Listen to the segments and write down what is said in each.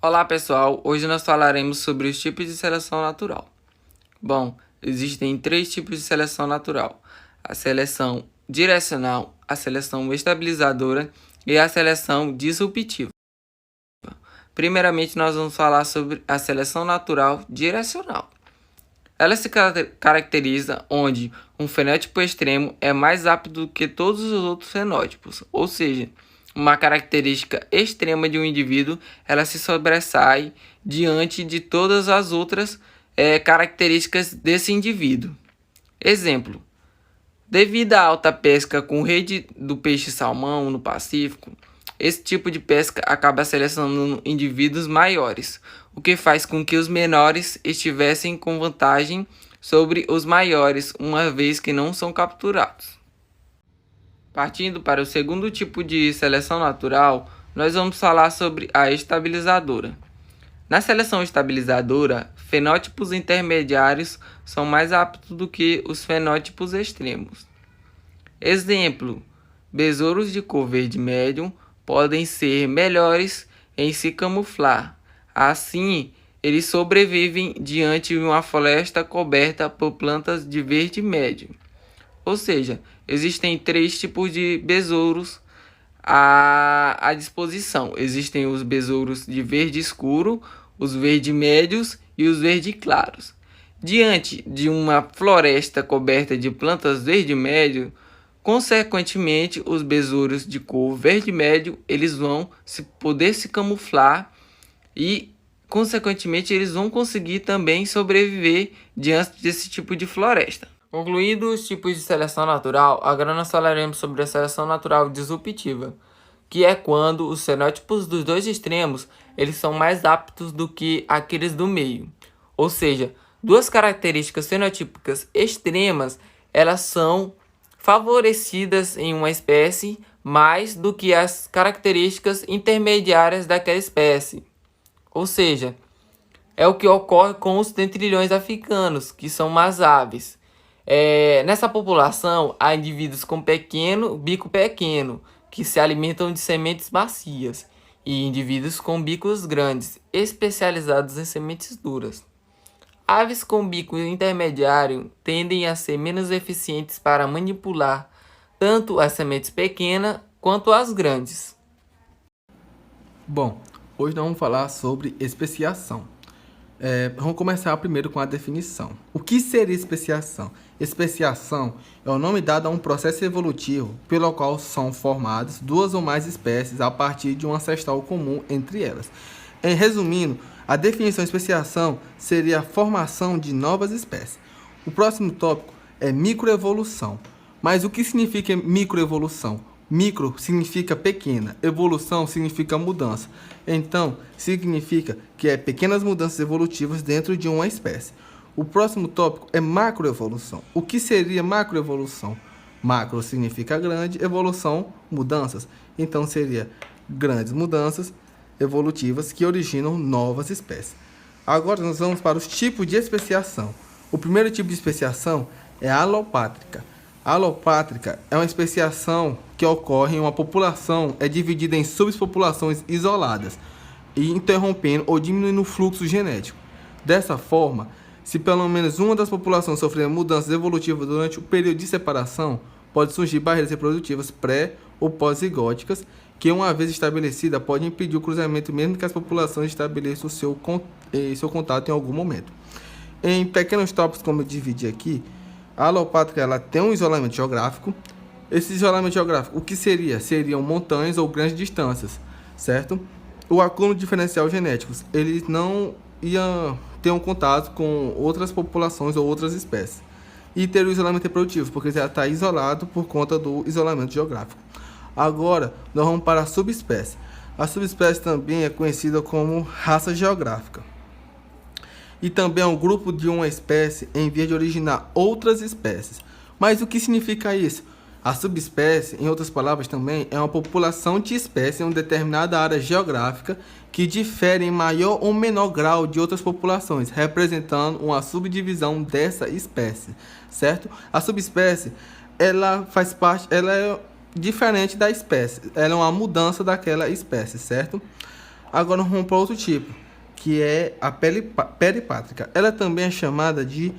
Olá pessoal, hoje nós falaremos sobre os tipos de seleção natural. Bom, existem três tipos de seleção natural: a seleção direcional, a seleção estabilizadora e a seleção disruptiva. Primeiramente, nós vamos falar sobre a seleção natural direcional. Ela se caracteriza onde um fenótipo extremo é mais apto do que todos os outros fenótipos, ou seja, uma característica extrema de um indivíduo ela se sobressai diante de todas as outras características desse indivíduo. Exemplo: devido à alta pesca com rede do peixe-salmão no Pacífico, esse tipo de pesca acaba selecionando indivíduos maiores, o que faz com que os menores estivessem com vantagem sobre os maiores, uma vez que não são capturados. Partindo para o segundo tipo de seleção natural, nós vamos falar sobre a estabilizadora. Na seleção estabilizadora, fenótipos intermediários são mais aptos do que os fenótipos extremos. Exemplo: besouros de cor verde médium podem ser melhores em se camuflar. Assim, eles sobrevivem diante de uma floresta coberta por plantas de verde médio. Ou seja, existem três tipos de besouros à disposição. Existem os besouros de verde escuro, os verde médios e os verde claros. Diante de uma floresta coberta de plantas verde médio, consequentemente, os besouros de cor verde médio eles vão poder se camuflar e, consequentemente, eles vão conseguir também sobreviver diante desse tipo de floresta. Concluídos os tipos de seleção natural, agora nós falaremos sobre a seleção natural disruptiva, que é quando os fenótipos dos dois extremos eles são mais aptos do que aqueles do meio. Ou seja, duas características fenotípicas extremas elas são favorecidas em uma espécie mais do que as características intermediárias daquela espécie. Ou seja, é o que ocorre com os tentrilhões africanos, que são umas aves. Nessa população, há indivíduos com bico pequeno, que se alimentam de sementes macias, e indivíduos com bicos grandes, especializados em sementes duras. Aves com bico intermediário tendem a ser menos eficientes para manipular tanto as sementes pequenas quanto as grandes. Bom, hoje nós vamos falar sobre especiação. Vamos começar primeiro com a definição. O que seria especiação? Especiação é o nome dado a um processo evolutivo pelo qual são formadas duas ou mais espécies a partir de um ancestral comum entre elas. Resumindo, a definição de especiação seria a formação de novas espécies. O próximo tópico é microevolução. Mas o que significa microevolução? Micro significa pequena, evolução significa mudança. Então, significa que é pequenas mudanças evolutivas dentro de uma espécie. O próximo tópico é macroevolução. O que seria macroevolução? Macro significa grande, evolução, mudanças. Então, seria grandes mudanças evolutivas que originam novas espécies. Agora, nós vamos para os tipos de especiação. O primeiro tipo de especiação é a alopátrica. A alopátrica é uma especiação que ocorre em uma população dividida em subpopulações isoladas e interrompendo ou diminuindo o fluxo genético. Dessa forma, se pelo menos uma das populações sofrer mudanças evolutivas durante o período de separação, pode surgir barreiras reprodutivas pré- ou pós-zigóticas que, uma vez estabelecida, pode impedir o cruzamento mesmo que as populações estabeleçam o seu contato em algum momento. Em pequenos tópicos, como eu dividi aqui, a alopátrica ela tem um isolamento geográfico. Esse isolamento geográfico, o que seria? Seriam montanhas ou grandes distâncias, certo? O acúmulo diferencial genéticos, eles não iam ter um contato com outras populações ou outras espécies. E ter o isolamento reprodutivo, porque já está isolado por conta do isolamento geográfico. Agora, nós vamos para a subespécie. A subespécie também é conhecida como raça geográfica. E também é um grupo de uma espécie em vez de originar outras espécies. Mas o que significa isso? A subespécie, em outras palavras também, é uma população de espécies em uma determinada área geográfica que difere em maior ou menor grau de outras populações, representando uma subdivisão dessa espécie, certo? A subespécie, ela faz parte, ela é diferente da espécie, ela é uma mudança daquela espécie, certo? Agora vamos para outro tipo, que é a peripátrica. Ela também é chamada de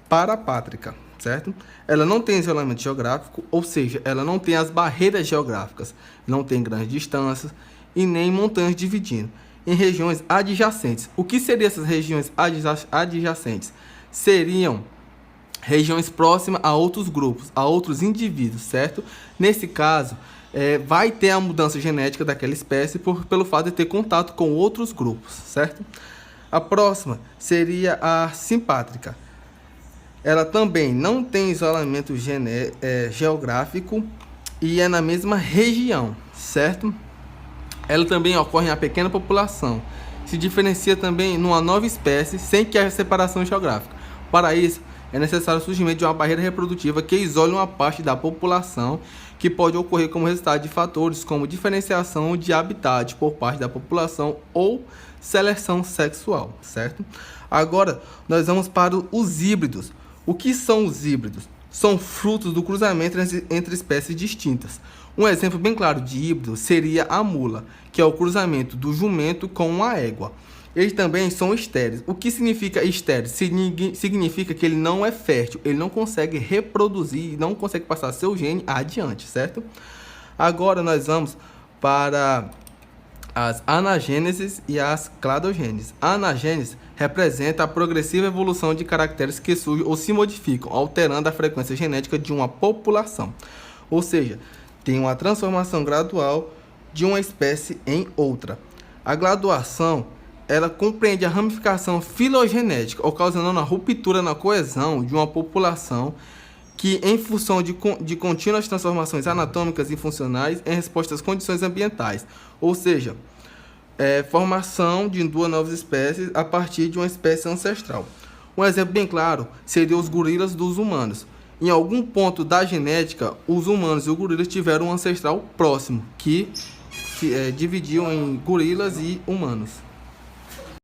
parapátrica, certo? Ela não tem isolamento geográfico, ou seja, ela não tem as barreiras geográficas, não tem grandes distâncias e nem montanhas dividindo em regiões adjacentes. O que seriam essas regiões adjacentes? Seriam regiões próximas a outros grupos, a outros indivíduos, certo? Nesse caso, vai ter a mudança genética daquela espécie pelo fato de ter contato com outros grupos, certo? A próxima seria a simpátrica. Ela também não tem isolamento geográfico e é na mesma região, certo? Ela também ocorre em uma pequena população. Se diferencia também numa nova espécie sem que haja separação geográfica. Para isso, é necessário o surgimento de uma barreira reprodutiva que isole uma parte da população, que pode ocorrer como resultado de fatores como diferenciação de habitat por parte da população ou seleção sexual, certo? Agora, nós vamos para os híbridos. O que são os híbridos? São frutos do cruzamento entre espécies distintas. Um exemplo bem claro de híbrido seria a mula, que é o cruzamento do jumento com uma égua. Eles também são estéreis. O que significa estéril? Significa que ele não é fértil, ele não consegue reproduzir, não consegue passar seu gene adiante, certo? Agora nós vamos para as anagêneses e as cladogêneses. A anagênese representa a progressiva evolução de caracteres que surgem ou se modificam, alterando a frequência genética de uma população. Ou seja, tem uma transformação gradual de uma espécie em outra. A graduação, ela compreende a ramificação filogenética, ocasionando a ruptura na coesão de uma população que, em função de contínuas transformações anatômicas e funcionais em resposta às condições ambientais, ou seja, formação de duas novas espécies a partir de uma espécie ancestral. Um exemplo bem claro seria os gorilas dos humanos. Em algum ponto da genética, os humanos e os gorilas tiveram um ancestral próximo, que dividiam em gorilas e humanos.